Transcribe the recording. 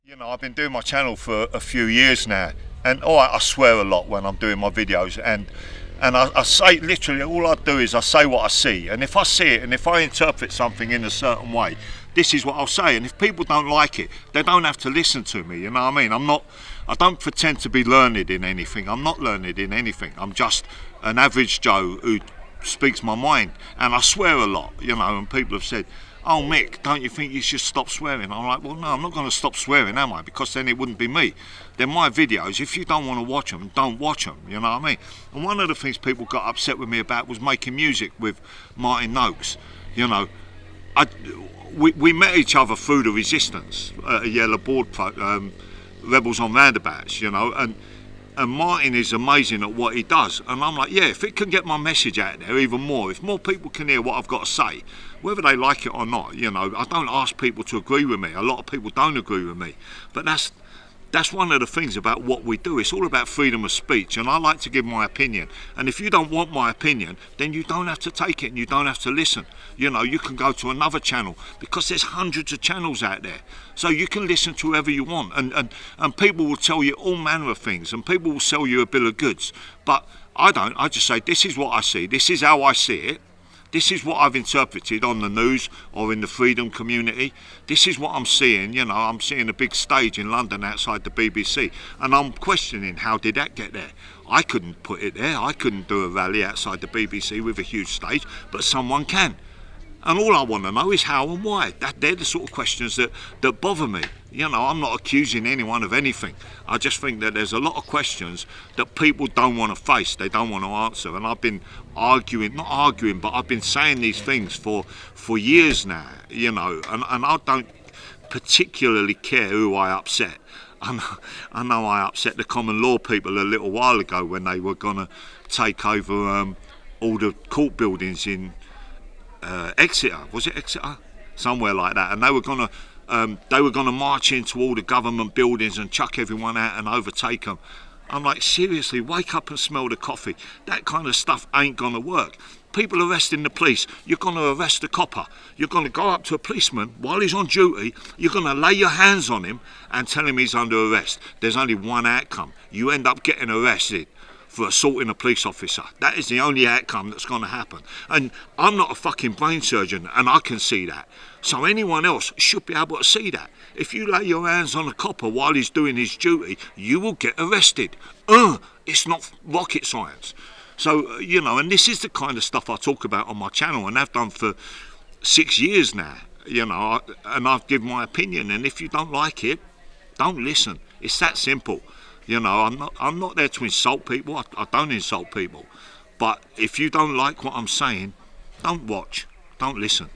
You know, I've been doing my channel for a few years now, and I swear a lot when I'm doing my videos, and I say literally all I do is I say what I see, and if I see it and if I interpret something in a certain way, this is what I'll say. And if people don't like it, they don't have to listen to me. You know what I mean? I don't pretend to be learned in anything. I'm not learned in anything. I'm just an average Joe who speaks my mind, and I swear a lot. You know, and people have said, "Oh Mick, don't you think you should stop swearing?" I'm like, well, no, I'm not going to stop swearing, am I? Because then it wouldn't be me. They're my videos. If you don't want to watch them, don't watch them. You know what I mean? And one of the things people got upset with me about was making music with Martin Noakes. You know, we met each other through the Resistance, a Yellow Board, Rebels on Roundabouts. You know, and Martin is amazing at what he does, and I'm like, yeah, if it can get my message out there even more, if more people can hear what I've got to say, whether they like it or not, you know, I don't ask people to agree with me. A lot of people don't agree with me, but that's one of the things about what we do. It's all about freedom of speech, and I like to give my opinion. And if you don't want my opinion, then you don't have to take it and you don't have to listen. You know, you can go to another channel, because there's hundreds of channels out there. So you can listen to whoever you want, and people will tell you all manner of things, and people will sell you a bill of goods. But I don't. I just say, this is what I see, this is how I see it. This is what I've interpreted on the news or in the freedom community. This is what I'm seeing. You know, I'm seeing a big stage in London outside the BBC, and I'm questioning, how did that get there? I couldn't put it there. I couldn't do a rally outside the BBC with a huge stage, but someone can. And all I want to know is how and why. They're the sort of questions that bother me. You know, I'm not accusing anyone of anything. I just think that there's a lot of questions that people don't want to face, they don't want to answer. And I've been not arguing, but I've been saying these things for years now, you know, and I don't particularly care who I upset. I know I upset the common law people a little while ago when they were going to take over all the court buildings in Exeter, was it Exeter? Somewhere like that, and they were going to march into all the government buildings and chuck everyone out and overtake them. I'm like, seriously, wake up and smell the coffee. That kind of stuff ain't going to work. People arresting the police, you're going to arrest a copper. You're going to go up to a policeman while he's on duty, you're going to lay your hands on him and tell him he's under arrest. There's only one outcome. You end up getting arrested for assaulting a police officer. That is the only outcome that's going to happen. And I'm not a fucking brain surgeon, and I can see that. So anyone else should be able to see that. If you lay your hands on a copper while he's doing his duty, you will get arrested. It's not rocket science. So, you know, and this is the kind of stuff I talk about on my channel, and I've done for 6 years now, you know, and I've given my opinion, and if you don't like it, don't listen. It's that simple. You know, I'm not there to insult people. I don't insult people. But if you don't like what I'm saying, don't watch. Don't listen.